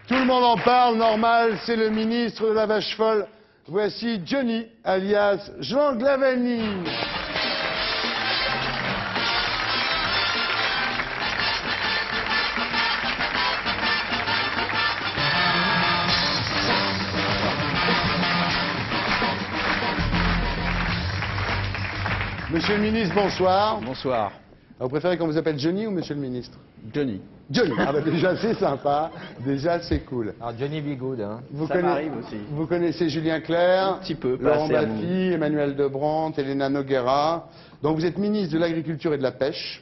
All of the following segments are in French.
Tout le monde en parle, normal, c'est le ministre de la vache folle. Voici Johnny, alias Jean Glavany. Monsieur le ministre, bonsoir. Bonsoir. Vous préférez qu'on vous appelle Johnny ou monsieur le ministre? Johnny. Johnny. Ah bah déjà c'est sympa, déjà c'est cool. Alors Johnny Be Good, hein. Ça m'arrive aussi. Vous connaissez Julien Clerc, un petit peu, Laurent Baffy, Emmanuel Debrandt, Elena Noguera. Donc vous êtes ministre de l'Agriculture et de la Pêche.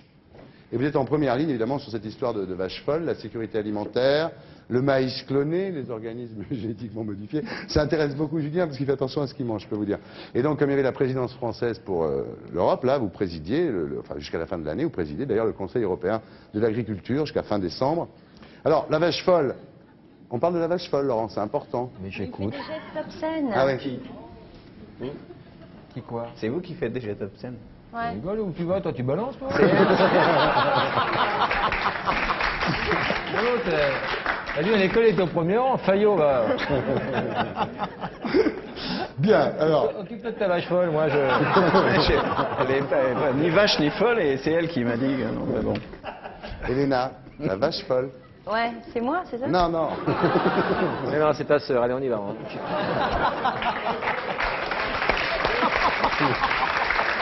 Et vous êtes en première ligne évidemment sur cette histoire de vache folle, la sécurité alimentaire, le maïs cloné, les organismes génétiquement modifiés. Ça intéresse beaucoup Julien parce qu'il fait attention à ce qu'il mange, je peux vous dire. Et donc comme il y avait la présidence française pour l'Europe, là vous présidiez, enfin jusqu'à la fin de l'année, vous présidez d'ailleurs le Conseil européen de l'agriculture jusqu'à fin décembre. Alors la vache folle, on parle de la vache folle Laurent, c'est important. Mais j'écoute. Top scène. Ah ouais. Qui quoi? C'est vous qui faites déjà top scène. Ouais. Tu rigoles où tu vas? Toi tu balances toi? Lui à l'école il est au premier rang, Fayot va. Bien, alors. Occupe-toi de ta vache folle, moi je. Elle n'est pas ni vache ni folle et c'est elle qui m'a dit que non, mais bon. Elena, la vache folle. Ouais, c'est moi, c'est ça? Non, non. Mais non, c'est ta sœur, allez on y va.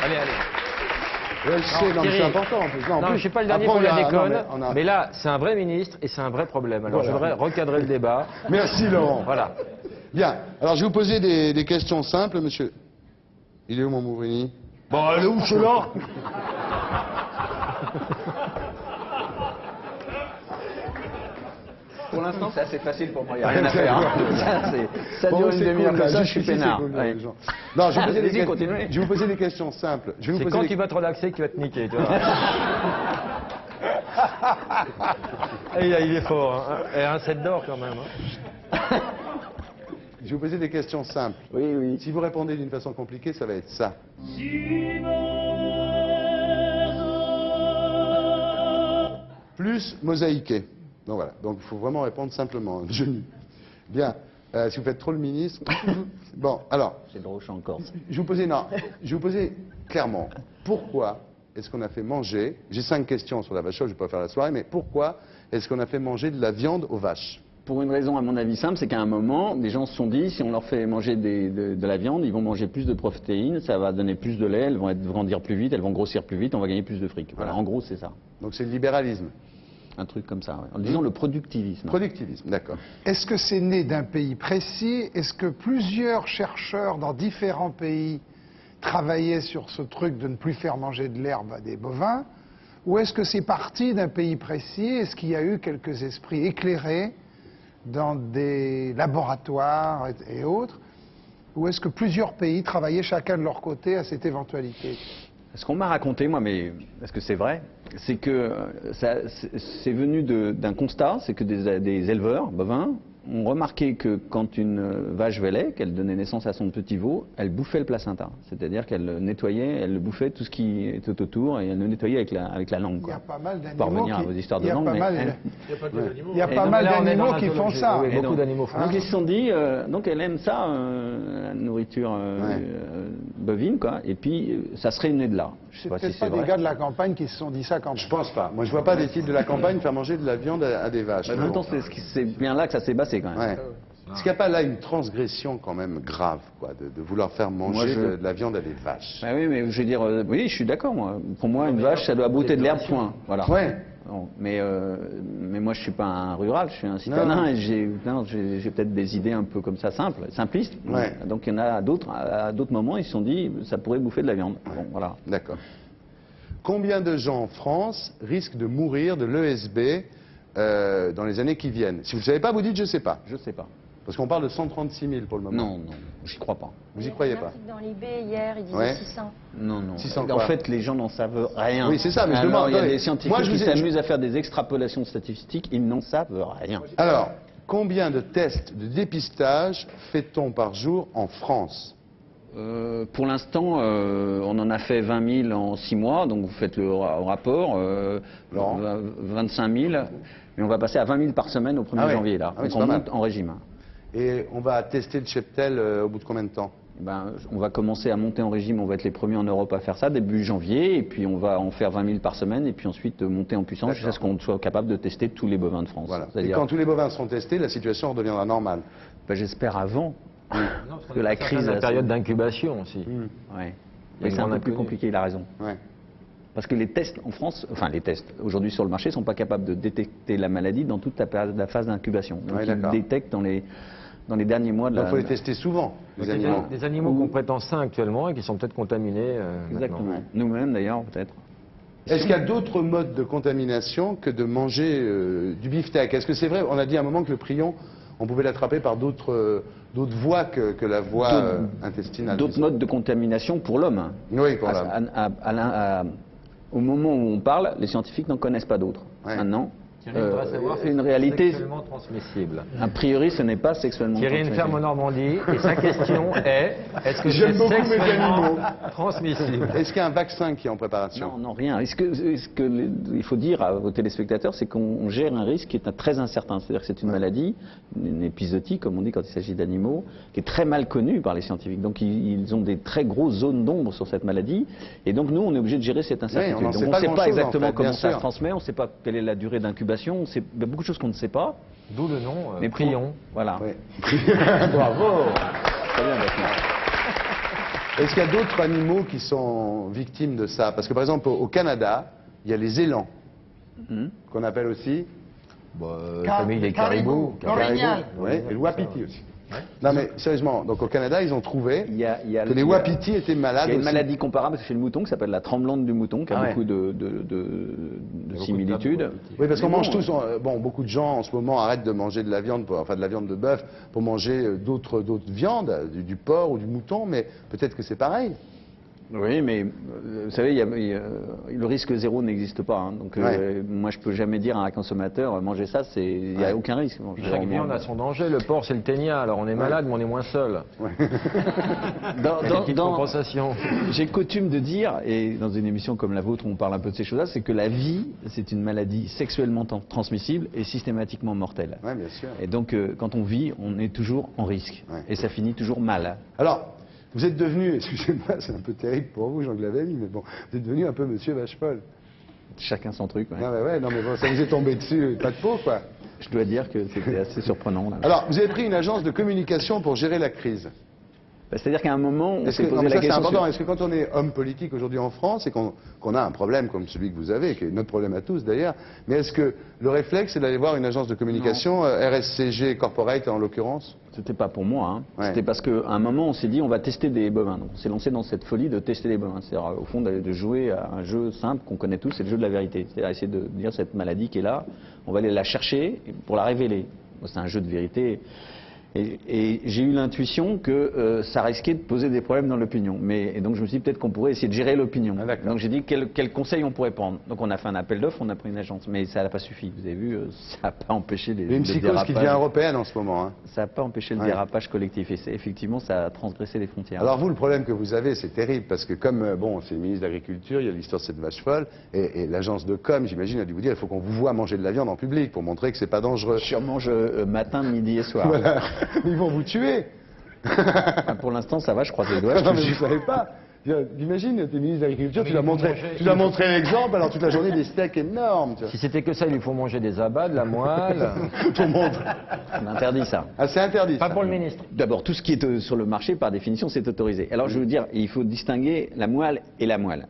Allez, allez. Ouais, je sais, non, mais c'est important en plus. Non, je suis pas le dernier après, pour la on a- déconne, non, mais on a- mais là, c'est un vrai ministre et c'est un vrai problème. Alors, Voilà. je voudrais recadrer le débat. Merci Laurent. Voilà. Bien, alors je vais vous poser des questions simples, monsieur. Il est où mon Mouvrini? Bon, elle est où, celui-là? Pour l'instant, c'est assez facile pour moi, il n'y a rien à faire. Hein. Ça Bon, dure une c'est demi-heure cool, comme là, ça, je suis jusqu'ici, peinard. c'est cool, Ouais. les gens. Non, je vais, vous poser Allez-y, des... continuez. je vais vous poser des questions simples. Je vais vous C'est poser quand des... tu vas te relaxer que tu vas te niquer, tu vois. Il est fort, hein. Et un 7 d'or quand même. Hein. Je vais vous poser des questions simples. Oui, oui. Si vous répondez d'une façon compliquée, ça va être ça. Plus mosaïqué. Donc voilà, donc il faut vraiment répondre simplement. Johnny. Bien, si vous faites trop le ministre... Bon, alors, C'est drôle, je suis en Corse. je vais vous poser, non, je vais vous poser clairement, pourquoi est-ce qu'on a fait manger, j'ai 5 questions sur la vache folle, je ne vais pas faire la soirée, mais pourquoi est-ce qu'on a fait manger de la viande aux vaches? Pour une raison, à mon avis, simple, c'est qu'à un moment, des gens se sont dit, si on leur fait manger de la viande, ils vont manger plus de protéines, ça va donner plus de lait, elles vont grandir plus vite, elles vont grossir plus vite, on va gagner plus de fric. Voilà, en gros, c'est ça. Donc c'est le libéralisme. Un truc comme ça, ouais. En disant le productivisme. Productivisme, d'accord. Est-ce que c'est né d'un pays précis? Est-ce que plusieurs chercheurs dans différents pays travaillaient sur ce truc de ne plus faire manger de l'herbe à des bovins? Ou est-ce que c'est parti d'un pays précis? Est-ce qu'il y a eu quelques esprits éclairés dans des laboratoires et autres? Ou est-ce que plusieurs pays travaillaient chacun de leur côté à cette éventualité? Ce qu'on m'a raconté, moi, mais est-ce que c'est vrai? C'est que c'est venu d'un constat, c'est que des éleveurs bovins ont remarqué que quand une vache velait, qu'elle donnait naissance à son petit veau, elle bouffait le placenta. C'est-à-dire qu'elle nettoyait, elle bouffait tout ce qui était autour et elle le nettoyait avec la langue. Il y a Quoi. pas mal Pour d'animaux revenir à vos histoires de il y a langue, pas mais mal- il y a Et pas donc, mal là, on est dans d'animaux qui font l'anthologie. ça. Oui, Et beaucoup donc- d'animaux font Donc ça. ils se sont dit, donc elle aime ça, la nourriture bovine, quoi. Et puis ça serait né de là. Je sais C'est pas si peut-être c'est pas des vrai. gars de la campagne qui se sont dit ça quand Je pense pas. Moi, je vois pas des types de la campagne faire manger de la viande à des vaches. En même temps, c'est bien là que ça s'est passé quand même. Ouais. Est-ce qu'il n'y a pas là une transgression quand même grave, quoi, de vouloir faire manger Moi, je- de la viande à des vaches? Bah oui, mais je veux dire, oui, je suis d'accord, moi. Pour moi, une vache, ça doit brouter de l'herbe, point. Voilà. Ouais. Non, mais moi, je suis pas un rural, je suis un citadin Non. et j'ai peut-être des idées un peu comme ça, simplistes. Ouais. Donc il y en a d'autres, à d'autres moments, ils se sont dit, ça pourrait bouffer de la viande. Bon, voilà. D'accord. Combien de gens en France risquent de mourir de l'ESB dans les années qui viennent? Si vous ne savez pas, vous dites je ne sais pas. Je sais pas. Parce qu'on parle de 136 000 pour le moment. Non, non, j'y crois pas. Vous y croyez Il y a un pas? article dans l'IB hier, il disait Ouais. 600. Non, non. 600 En quoi? fait, les gens n'en savent rien. Oui, c'est ça, mais je Alors, demande- il y a attendez. des scientifiques Moi, je qui vous ai- s'amusent à faire des extrapolations statistiques, ils n'en savent rien. Alors, combien de tests de dépistage fait-on par jour en France? Pour l'instant, on en a fait 20 000 en 6 mois, donc vous faites le rapport, 25 000, mais on va passer à 20 000 par semaine au 1er Ah ouais. janvier, là. Ah oui, Donc c'est on pas monte mal. en régime. Et on va tester le cheptel au bout de combien de temps? On va commencer à monter en régime, on va être les premiers en Europe à faire ça début janvier, et puis on va en faire 20 000 par semaine, et puis ensuite monter en puissance jusqu'à ce qu'on soit capable de tester tous les bovins de France. Voilà. Et C'est-à-dire, quand tous les bovins seront testés, la situation redeviendra normale. j'espère avant Non, parce qu'on que est la passé à crise... la période d'incubation aussi. Ouais. Il y a Mais une c'est un grande peu plus inconnue. compliqué, il a raison. Ouais. Parce que les tests en France, enfin les tests aujourd'hui sur le marché, ne sont pas capables de détecter la maladie dans toute la phase d'incubation. Donc Ouais, ils d'accord. détectent dans les derniers mois de Donc la... il faut les tester souvent, les Des animaux. des animaux qu'on prête en sein actuellement et qui sont peut-être contaminés Exactement. maintenant. Nous-mêmes d'ailleurs, peut-être. Est-ce qu'il y a d'autres modes de contamination que de manger du beefsteak? Est-ce que c'est vrai? On a dit à un moment que le prion, on pouvait l'attraper par d'autres voies que la voie intestinale. D'autres modes de contamination pour l'homme. Oui, pour l'homme. Au moment où on parle, les scientifiques n'en connaissent pas d'autres. Ouais. Maintenant, Thierry voudrait savoir si une c'est réalité, sexuellement transmissible. a priori, ce n'est pas sexuellement Thierry a une ferme en transmissible. Normandie et sa question est est-ce que J'aime c'est beaucoup mes sexuellement animaux. transmissible? Est-ce qu'il y a un vaccin qui est en préparation? Non, rien. Il faut dire aux téléspectateurs, c'est qu'on gère un risque qui est très incertain. C'est-à-dire que c'est une maladie, une épizootie, comme on dit quand il s'agit d'animaux, qui est très mal connue par les scientifiques. Donc ils ont des très grosses zones d'ombre sur cette maladie. Et donc nous, on est obligé de gérer cette incertitude. Oui, on n'en Donc sait on pas ne sait pas grand-chose, exactement en fait, comment bien ça se sûr. transmet, on ne sait pas quelle est la durée d'incubation, il y a beaucoup de choses qu'on ne sait pas. D'où le nom Mais prion. Voilà. Oui. Bravo. Très bien, Bastien. Est-ce qu'il y a d'autres animaux qui sont victimes de ça? Parce que par exemple au Canada, il y a les élans, qu'on appelle aussi Famille des caribous. L'orignal. ouais, et le wapiti aussi. Non mais sérieusement, donc au Canada, ils ont trouvé Il y a que les wapitis étaient malades Il y a une aussi. maladie comparable chez le mouton qui s'appelle la tremblante du mouton, qui a Ah ouais. beaucoup de similitudes. Oui, parce qu'on Mais mange bon, tous, bon, beaucoup de gens en ce moment arrêtent de manger de la viande, enfin de la viande de bœuf, pour manger d'autres viandes, du porc ou du mouton, mais peut-être que c'est pareil. Oui, mais vous savez, le risque zéro n'existe pas. Hein. Donc moi, je peux jamais dire à un consommateur, manger ça, il n'y a aucun risque. Bon, Chaque viande a son danger. Le porc, c'est le ténia. Alors on est malade, mais on est moins seul. Petite compensation. J'ai coutume de dire, et dans une émission comme la vôtre où on parle un peu de ces choses-là, c'est que la vie, c'est une maladie sexuellement transmissible et systématiquement mortelle. Oui, bien sûr. Et donc, quand on vit, on est toujours en risque. Ouais. Et ça finit toujours mal. Alors, vous êtes devenu, excusez-moi, c'est un peu terrible pour vous, Jean Glavelli, mais bon, vous êtes devenu un peu Monsieur Vachefolle. Chacun son truc. Ouais. Non mais bon, ça vous est tombé dessus, pas de peau, quoi. Je dois dire que c'était assez surprenant. Là. Alors, vous avez pris une agence de communication pour gérer la crise. C'est-à-dire qu'à un moment, on s'est Non, posé mais la ça, c'est question. important. Est-ce que quand on est homme politique aujourd'hui en France et qu'on a un problème comme celui que vous avez, qui est notre problème à tous d'ailleurs, mais est-ce que le réflexe c'est d'aller voir une agence de communication, RSCG Corporate en l'occurrence? C'était pas pour moi. Hein. Ouais. C'était parce qu'à un moment, on s'est dit, on va tester des bovins. Donc, on s'est lancé dans cette folie de tester des bovins. C'est-à-dire, au fond, de jouer à un jeu simple qu'on connaît tous, c'est le jeu de la vérité. C'est-à-dire essayer de dire cette maladie qui est là, on va aller la chercher pour la révéler. C'est un jeu de vérité. Et j'ai eu l'intuition que ça risquait de poser des problèmes dans l'opinion. Et donc je me suis dit peut-être qu'on pourrait essayer de gérer l'opinion. Ah, d'accord. Donc j'ai dit quel conseil on pourrait prendre. Donc on a fait un appel d'offres, on a pris une agence. Mais ça n'a pas suffi. Vous avez vu, ça n'a pas empêché les Il y a une psychose qui devient européenne en ce moment. Hein. Ça n'a pas empêché le Ouais. dérapage collectif. Et effectivement, ça a transgressé les frontières. Alors vous, le problème que vous avez, c'est terrible, parce que comme, bon, c'est le ministre de l'Agriculture, il y a l'histoire de cette vache folle, et l'agence de com, j'imagine, a dû vous dire, il faut qu'on vous voit manger de la viande en public pour montrer que c'est pas dangereux. Je mange matin, midi et soir. Voilà. Ils vont vous tuer. Pour l'instant, ça va, je croise les doigts. je Non, te mais jure. vous savez pas. J'imagine, t'es ministre de l'Agriculture, Mais tu dois ils vont montrer, manger- tu dois montrer l'exemple, alors toute la journée des steaks énormes. Tu vois. Si c'était que ça, il lui faut manger des abats, de la moelle. Tout le monde. On interdit ça. Ah, c'est interdit. Pas ça. pour le ministre. D'abord, tout ce qui est sur le marché, par définition, c'est autorisé. Alors, je veux dire, il faut distinguer la moelle et la moelle.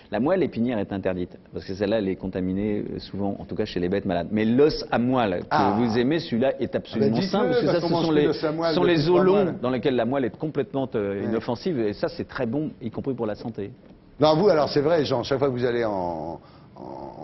La moelle épinière est interdite, parce que celle-là, elle est contaminée souvent, en tout cas chez les bêtes malades. Mais l'os à moelle que Ah. vous aimez, celui-là est absolument dites-le, sain, parce que parce ça, qu'on ce mange sont plus les, d'os à moelle sont depuis les 3 os longs mois. dans lesquels la moelle est complètement inoffensive, et ça, c'est très bon, y compris pour la santé. Non, vous, alors c'est vrai, Jean, chaque fois que vous allez en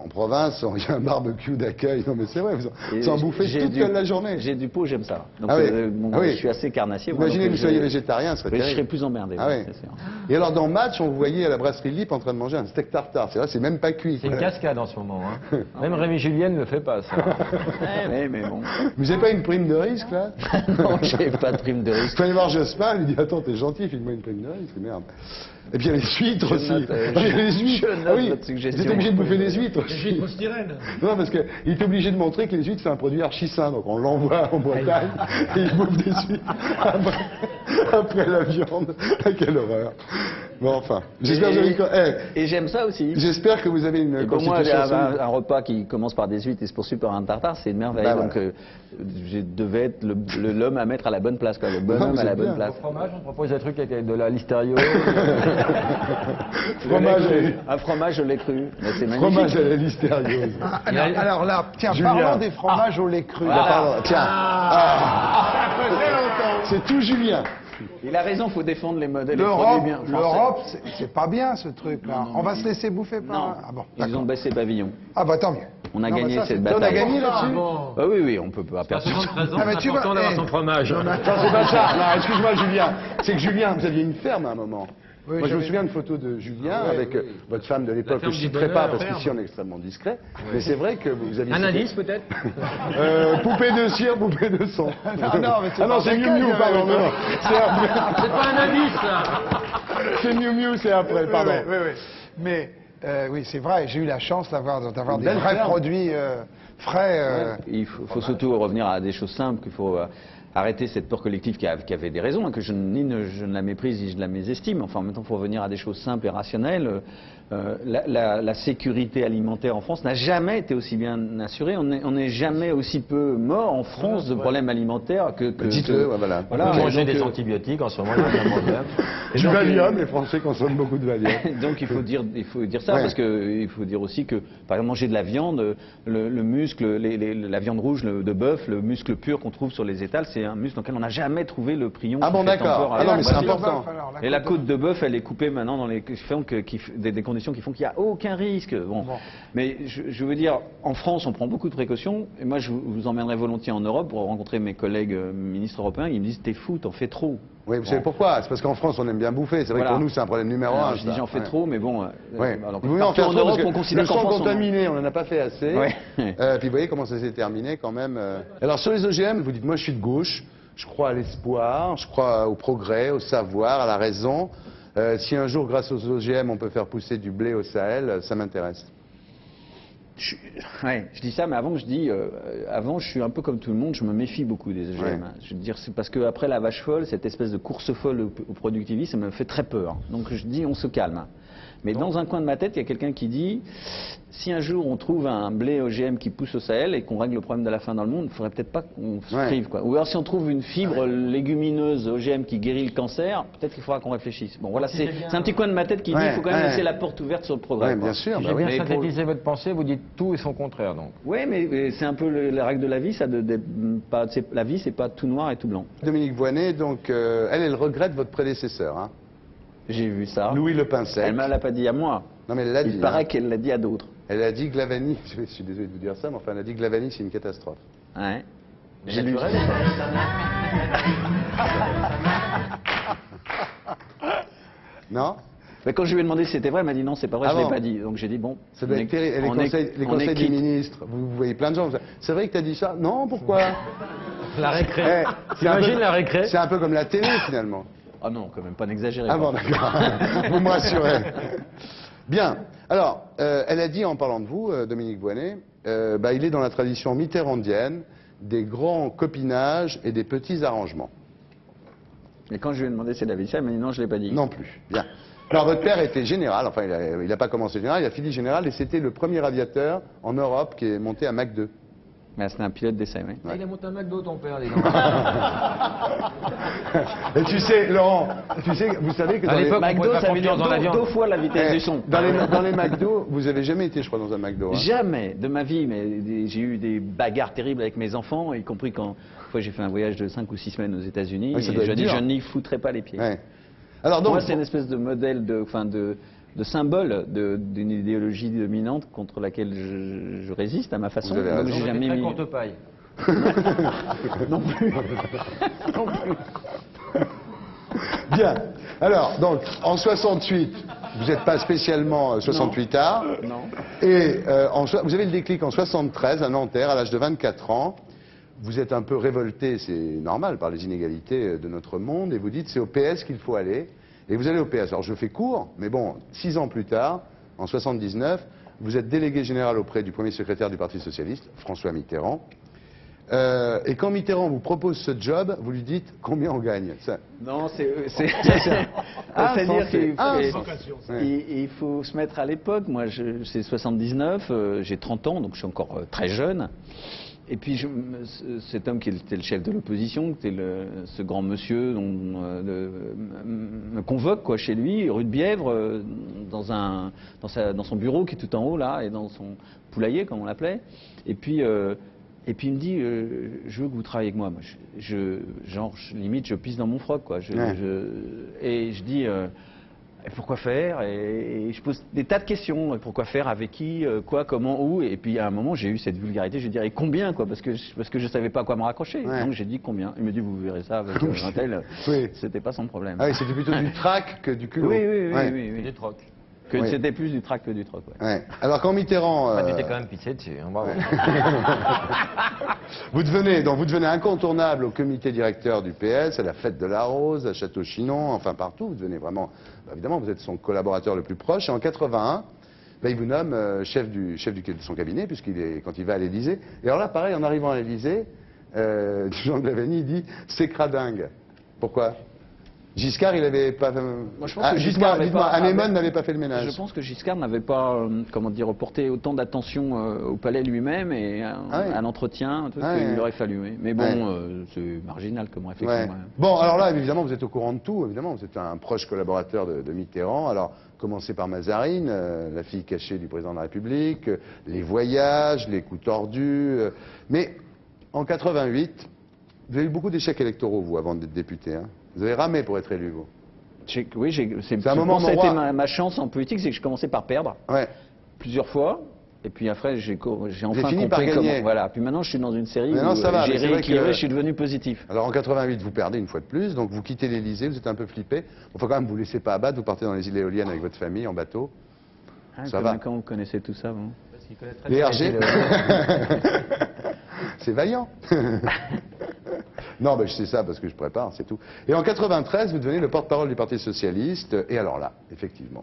en province, il y a un barbecue d'accueil. Non mais c'est vrai, vous en bouffez toute la journée. J'ai du pot, j'aime ça. Donc bon, je suis assez carnassier. Imaginez que vous soyez végétarien, ce serait terrible. Je serais plus emmerdé. Ah, c'est sûr. Et alors dans Match, on vous voyait à la brasserie Lippe en train de manger un steak tartare. C'est vrai, c'est même pas cuit. C'est une cascade en ce moment. Hein. Même Rémi Julien ne le fait pas, ça. mais bon. Vous n'avez pas une prime de risque, là? Non, j'ai pas de prime de risque. Quand il voir Jospin, il dit « Attends, t'es gentil, file-moi une prime de risque, merde. » Et puis il y a les huîtres aussi. Les huîtres. Oui, vous êtes obligé de bouffer des huîtres aussi. Des huîtres au styrène. Non, parce qu'il est obligé de montrer que les huîtres, c'est un produit archi-sain. Donc on l'envoie en Bretagne et il bouffe des huîtres après la viande. Quelle horreur. Bon, enfin. J'espère que vous avez et j'aime ça aussi. J'espère que vous avez une pour moi, un repas qui commence par des huîtres et se poursuit par un tartare, c'est une merveille. Bah, donc je devais être l'homme à mettre à la bonne place, quoi. Le bonhomme à la bonne place. Au fromage, on propose des trucs avec de la listerio. Un fromage au lait cru. C'est magnifique. Fromage à la listériose. Alors là, tiens, parlons des fromages au lait cru. Pardon, tiens. C'est tout Julien. Il a raison, il faut défendre les modèles. L'Europe, c'est pas bien ce truc-là. On va se laisser bouffer par... Ah bon, ils ont baissé pavillon. Ah bah tant mieux. On a gagné cette bataille. On a gagné là-dessus Oui, on peut pas perdre. 73 ans, c'est important d'avoir son fromage. Non, c'est pas ça. Excuse-moi Julien. C'est que Julien, vous aviez une ferme à un moment. Oui, moi, je me souviens d'une photo de Julien avec votre femme de l'époque, que je ne citerai pas parce qu'ici on est extrêmement discret. Mais c'est vrai que vous aviez... Un indice peut-être poupée de cire, poupée de son. non, c'est Miu Miu, pardon. C'est après. C'est pas un indice, là. C'est Miu Miu, c'est après, pardon. Oui. Mais oui, c'est vrai, j'ai eu la chance d'avoir des vrais produits frais. Il faut surtout revenir à des choses simples, qu'il faut... arrêter cette peur collective qui avait des raisons, que je ne la méprise ni je la mésestime. Enfin, en même temps, il faut revenir à des choses simples et rationnelles. La sécurité alimentaire en France n'a jamais été aussi bien assurée. On n'est jamais aussi peu mort en France de problèmes alimentaires que... Dites-le, voilà. On peut manger des antibiotiques en ce moment, il y a un problème. Du Valium, les Français consomment beaucoup de Valium. Donc il faut dire ça, parce qu'il faut dire aussi que, par exemple, manger de la viande, le muscle, la viande rouge de bœuf, le muscle pur qu'on trouve sur les étals, c'est un muscle dans lequel on n'a jamais trouvé le prion. Ah bon, d'accord. Ah non, mais c'est important. Et la côte de bœuf, elle est coupée maintenant dans des conditions qui font qu'il n'y a aucun risque. Bon. Mais je veux dire, en France, on prend beaucoup de précautions. Et moi, je vous emmènerai volontiers en Europe pour rencontrer mes collègues ministres européens. Ils me disent, t'es fou, t'en fais trop. Oui, vous savez pourquoi? C'est parce qu'en France, on aime bien bouffer. C'est vrai que pour nous, c'est un problème numéro un. Je dis, j'en fais trop, mais bon. Alors, en Europe, on considère le sang contaminé, on n'en a pas fait assez. Puis vous voyez comment ça s'est terminé quand même. Alors sur les OGM, vous dites, moi, je suis de gauche. Je crois à l'espoir, je crois au progrès, au savoir, à la raison. Si un jour, grâce aux OGM, on peut faire pousser du blé au Sahel, ça m'intéresse. Je dis ça, mais avant, je suis un peu comme tout le monde, je me méfie beaucoup des OGM. Je veux dire, c'est parce qu'après la vache folle, cette espèce de course folle au productivisme, ça me fait très peur. Donc je dis, on se calme. Mais dans un coin de ma tête, il y a quelqu'un qui dit, si un jour on trouve un blé OGM qui pousse au Sahel et qu'on règle le problème de la faim dans le monde, il ne faudrait peut-être pas qu'on se prive, quoi. Ou alors si on trouve une fibre légumineuse OGM qui guérit le cancer, peut-être qu'il faudra qu'on réfléchisse. Bon, voilà, c'est un petit coin de ma tête qui dit qu'il faut quand même laisser la porte ouverte sur le progrès. Bien sûr. Si j'ai bien synthétisé votre pensée, vous dites tout et son contraire, donc. Oui, mais c'est un peu la règle de la vie, ça. La vie, c'est pas tout noir et tout blanc. Dominique Voynet, donc, elle regrette votre prédécesseur, hein. J'ai vu ça. Louis Le Pincet. Elle ne l'a pas dit à moi. Non, mais elle l'a dit. Il paraît qu'elle l'a dit à d'autres. Elle a dit que Glavany, je suis désolé de vous dire ça, mais enfin, elle a dit que Glavany, c'est une catastrophe. Ouais. J'ai lu ça. Non? Mais quand je lui ai demandé si c'était vrai, elle m'a dit non, c'est pas vrai, je ne l'ai pas dit. Donc j'ai dit bon. Ça doit être terrible. Les conseils des ministres, vous voyez plein de gens. C'est vrai que tu as dit ça? Non, pourquoi? La récré. T'imagines la récré? C'est un peu comme la télé, finalement. Ah non, quand même pas n'exagérez. Ah bon, d'accord. Vous me rassurez. Bien. Alors, elle a dit, en parlant de vous, Dominique Voynet, il est dans la tradition mitterrandienne des grands copinages et des petits arrangements. Et quand je lui ai demandé si elle avait dit ça, elle m'a dit non, je ne l'ai pas dit. Non plus. Bien. Alors, votre père était général, enfin, il n'a pas commencé général, il a fini général, et c'était le premier aviateur en Europe qui est monté à Mach 2. Mais c'était un pilote d'essai, oui. Il a monté un McDo, ton père, dis donc. Et tu sais, Laurent, vous savez que dans les McDo, ça veut dire deux fois la vitesse du son. Dans les McDo, vous n'avez jamais été, je crois, dans un McDo. Hein. Jamais de ma vie, mais j'ai eu des bagarres terribles avec mes enfants, y compris quand j'ai fait un voyage de 5 ou 6 semaines aux États-Unis. Et je dis, je n'y foutrais pas les pieds. Ouais. Alors donc, moi, c'est une espèce de modèle de symbole d'une idéologie dominante contre laquelle je résiste à ma façon. Vous avez raison. Donc j'ai jamais Très mis... courte paille. Non plus. Bien. Alors, donc, en 68, vous n'êtes pas spécialement 68 arts. Non. Et vous avez le déclic en 73 à Nanterre, à l'âge de 24 ans. Vous êtes un peu révolté, c'est normal, par les inégalités de notre monde. Et vous dites, c'est au PS qu'il faut aller. Et vous allez au PS. Alors, je fais court, mais bon, 6 ans plus tard, en 79, vous êtes délégué général auprès du premier secrétaire du Parti Socialiste, François Mitterrand. Et quand Mitterrand vous propose ce job, vous lui dites combien on gagne. Ça... Non, c'est-à-dire qu'il faut se mettre à l'époque. Moi, c'est 79, j'ai 30 ans, donc je suis encore très jeune. Et puis cet homme qui était le chef de l'opposition, qui était ce grand monsieur, me convoque quoi chez lui, rue de Bièvre, dans son bureau qui est tout en haut là, et dans son poulailler comme on l'appelait. Et puis il me dit, je veux que vous travailliez avec moi. Limite, je pisse dans mon froc, quoi. Et je dis, pourquoi faire et je pose des tas de questions. Pourquoi faire, avec qui, quoi, comment, où. Et puis à un moment, j'ai eu cette vulgarité. Je dirais combien, quoi, parce que je savais pas à quoi me raccrocher. Ouais. Donc j'ai dit combien. Il me dit, vous verrez ça avec un tel. Oui. C'était pas son problème. Ah oui, c'était plutôt du trac que du culot. Oui. Des trocs. Oui. C'était plus du trac que du troc. Ouais. Ouais. Alors quand Mitterrand... Enfin, tu t'es quand même pissé dessus, hein, bravo. vous devenez incontournable au comité directeur du PS, à la Fête de la Rose, à Château-Chinon, enfin partout. Vous devenez vraiment... Évidemment, vous êtes son collaborateur le plus proche. Et en 81, il vous nomme chef de son cabinet, quand il va à l'Élysée. Et alors là, pareil, en arrivant à l'Élysée, Jean de Lavagny dit « c'est cradingue ». Pourquoi ? Giscard, il n'avait pas... Moi, je pense que Giscard dites-moi, Anémone n'avait pas fait le ménage. Je pense que Giscard n'avait pas, porté autant d'attention au palais lui-même et à l'entretien qu'il aurait fallu. Oui. Mais bon, c'est marginal comme réflexion. Ouais. Bon, alors là, évidemment, vous êtes au courant de tout. Évidemment, vous êtes un proche collaborateur de Mitterrand. Alors, commencez par Mazarine, la fille cachée du président de la République, les voyages, les coups tordus. Mais en 88, vous avez eu beaucoup d'échecs électoraux, vous, avant d'être député. Hein. Vous avez ramé pour être élu, vous. Oui, c'est un moment ça a été ma chance en politique, c'est que je commençais par perdre plusieurs fois. Et puis après, j'ai enfin fini compris par gagner. Voilà. Puis maintenant, je suis dans une série où j'ai rééquilibré, je suis devenu positif. Alors en 88, vous perdez une fois de plus, donc vous quittez l'Élysée, vous êtes un peu flippé. Il faut quand même vous laissez pas abattre, vous partez dans les îles Éoliennes avec votre famille en bateau. Ça va. Comment vous connaissez tout ça, vous ? Les RG. C'est vaillant. Non, je sais ça parce que je prépare, c'est tout. Et en 93, vous devenez le porte-parole du Parti Socialiste. Et alors là, effectivement,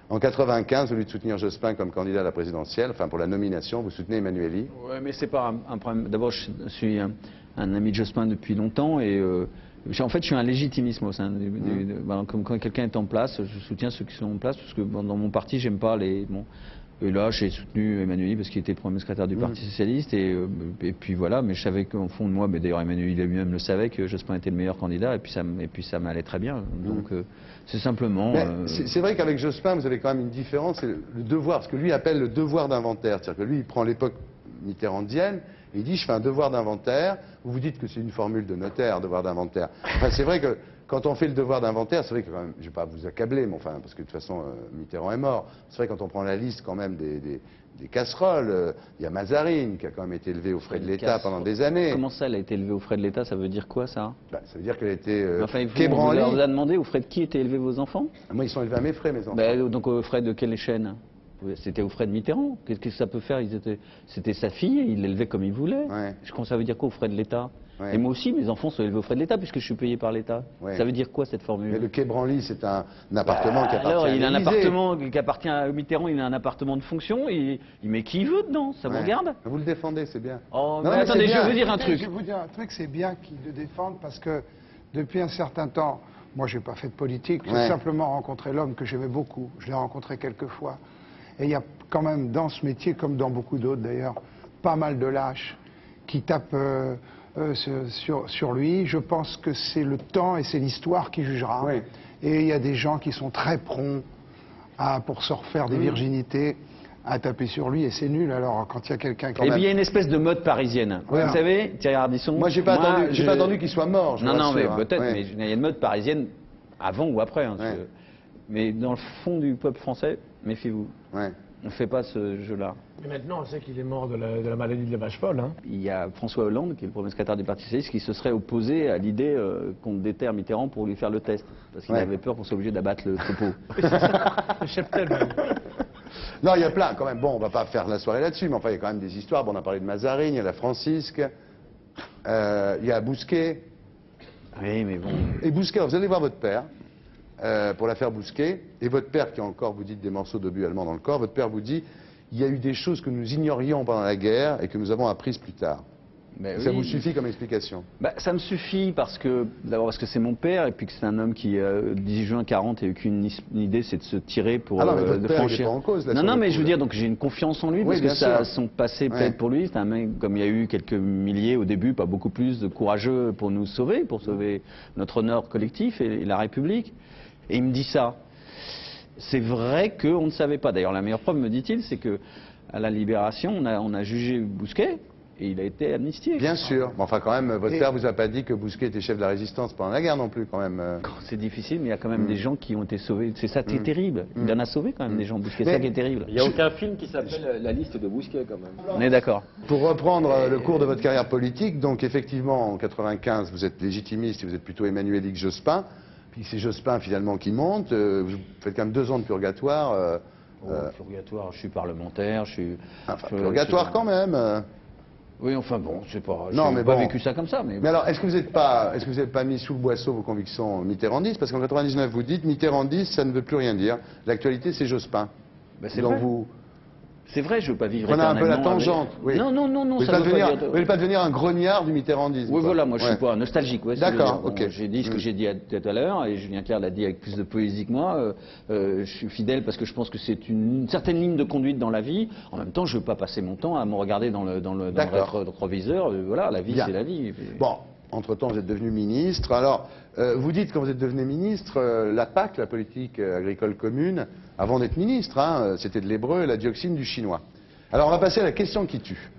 en 95, au lieu de soutenir Jospin comme candidat à la présidentielle, enfin pour la nomination, vous soutenez Emmanuelli. Oui, mais c'est pas un problème. D'abord, je suis un ami de Jospin depuis longtemps et en fait, je suis un légitimisme au sein comme quand quelqu'un est en place, je soutiens ceux qui sont en place parce que dans mon parti, j'aime pas les... Et là, j'ai soutenu Emmanuelli parce qu'il était premier secrétaire du Parti Socialiste. Et puis voilà, mais je savais qu'au fond de moi, d'ailleurs Emmanuelli lui-même le savait, que Jospin était le meilleur candidat. Et puis ça m'allait très bien. Donc c'est simplement... C'est vrai qu'avec Jospin, vous avez quand même une différence. C'est le devoir, ce que lui appelle le devoir d'inventaire. C'est-à-dire que lui, il prend l'époque mitterrandienne, et il dit, je fais un devoir d'inventaire. Vous dites que c'est une formule de notaire, devoir d'inventaire. Enfin, c'est vrai que quand on fait le devoir d'inventaire, c'est vrai que quand même, je ne vais pas vous accabler, mais enfin, parce que de toute façon, Mitterrand est mort. C'est vrai quand on prend la liste quand même des casseroles, il y a Mazarine qui a quand même été élevée aux frais de l'État pendant des années. Comment ça, elle a été élevée aux frais de l'État? Ça veut dire quoi, ça? Ça veut dire qu'elle a été on vous a demandé aux frais de qui étaient élevés vos enfants? Moi, ils sont élevés à mes frais, mes enfants. Donc aux frais de quelle chaîne? C'était aux frais de Mitterrand. Qu'est-ce que ça peut faire? C'était sa fille, il l'élevait comme il voulait. Je pense que ça veut dire quoi, aux frais de l'État? Et moi aussi, mes enfants sont élevés aux frais de l'État puisque je suis payé par l'État. Ça veut dire quoi, cette formule? Mais le quai Branly, c'est un appartement qui appartient à l'Élysée. Il a un appartement qui appartient à Mitterrand, il a un appartement de fonction, il met qui il veut dedans, ça vous regarde? Vous le défendez, c'est bien. Oh, mais attendez, je veux dire un truc. Je vais vous dire un truc, c'est bien qu'ils le défendent parce que depuis un certain temps, moi je n'ai pas fait de politique, j'ai simplement rencontré l'homme que j'aimais beaucoup, je l'ai rencontré quelques fois. Et il y a quand même dans ce métier, comme dans beaucoup d'autres d'ailleurs, pas mal de lâches qui tapent sur lui. Je pense que c'est le temps et c'est l'histoire qui jugera. Et il y a des gens qui sont très prompts pour se refaire des virginités à taper sur lui et c'est nul. Alors quand il y a quelqu'un qui... Et puis il y a une espèce de mode parisienne. Vous savez, Thierry Ardisson... Moi j'ai pas attendu qu'il soit mort. Non, mais peut-être, mais il y a une mode parisienne avant ou après. Mais dans le fond du peuple français, méfiez-vous. Ouais. On ne fait pas ce jeu-là. Et maintenant, on sait qu'il est mort de la maladie de la vache folle. Hein. Il y a François Hollande, qui est le premier secrétaire du Parti socialiste, qui se serait opposé à l'idée qu'on déterre Mitterrand pour lui faire le test. Parce qu'il Ouais. avait peur qu'on soit obligé d'abattre le troupeau. Le cheptel, même. Non, il y a plein quand même. Bon, on va pas faire la soirée là-dessus, mais enfin, il y a quand même des histoires. Bon, on a parlé de Mazarine, il y a la Francisque, il y a Bousquet. Oui, mais bon. Et Bousquet, alors, vous allez voir votre père pour l'affaire Bousquet, et votre père qui a encore, vous dites, des morceaux d'obus allemands dans le corps, votre père vous dit, il y a eu des choses que nous ignorions pendant la guerre et que nous avons apprises plus tard. Ben Ça oui. vous suffit comme explication? Bah, ça me suffit parce que, d'abord parce que c'est mon père et puis que c'est un homme qui, 10 juin 40, n'a eu qu'une idée, c'est de se tirer pour Ah non, mais votre de père, il est franchir. pas en cause, là, non, sur non, le mais coup, je veux là. dire, donc j'ai une confiance en lui Oui, parce que bien ça, sûr. son passé Ouais. plaide pour lui. C'est un mec, comme il y a eu quelques milliers au début, pas beaucoup plus, de courageux pour nous sauver, pour sauver notre honneur collectif et la République. Et il me dit ça. C'est vrai qu'on ne savait pas. D'ailleurs, la meilleure preuve, me dit-il, c'est que à la Libération, on a jugé Bousquet et il a été amnistié. Bien sûr. Mais enfin, quand même, votre Et- père vous a pas dit que Bousquet était chef de la résistance pendant la guerre non plus, quand même. C'est difficile, mais il y a quand même des gens qui ont été sauvés. C'est ça qui est terrible. Il en a sauvé quand même des gens. Bousquet, c'est Mais- ça qui est terrible. Il n'y a aucun film qui s'appelle La liste de Bousquet, quand même. On est d'accord. Pour reprendre le cours de votre carrière politique, donc effectivement, en 95, vous êtes légitimiste et vous êtes plutôt Emmanuel Jospin. Puis c'est Jospin finalement qui monte. Vous faites quand même 2 ans de purgatoire. Purgatoire, je suis parlementaire, je suis... Enfin, je- purgatoire je- quand même. Oui, enfin bon, je sais pas. Non, J'ai mais pas bon. vécu ça comme ça, mais... Mais alors, est-ce que vous n'avez pas mis sous le boisseau vos convictions mitterrandistes? Parce qu'en 99, vous dites mitterrandiste, ça ne veut plus rien dire. L'actualité, c'est Jospin. Bah, c'est Donc vrai. vous C'est vrai, je veux pas vivre prenez un peu la éternellement avec- tangente. Oui. Non, non, non, non, Vous ne ça veut pas dire... voulez pas devenir un grognard du mitterrandisme. Oui, quoi. voilà, moi je Ouais. suis pas nostalgique. Ouais, c'est ce que je veux D'accord, dire. Bon, ok. j'ai dit ce que j'ai dit tout à l'heure, et Julien Clerc l'a dit avec plus de poésie que moi. Je suis fidèle parce que je pense que c'est une certaine ligne de conduite dans la vie. En même temps, je veux pas passer mon temps à me regarder dans le D'accord. rétroviseur. Voilà, la vie, Bien. c'est la vie. Bon, entre-temps, vous êtes devenu ministre. Alors, vous dites, quand vous êtes devenu ministre, la PAC, la politique agricole commune, avant d'être ministre, hein, c'était de l'hébreu et la dioxine du chinois. Alors, on va passer à la question qui tue.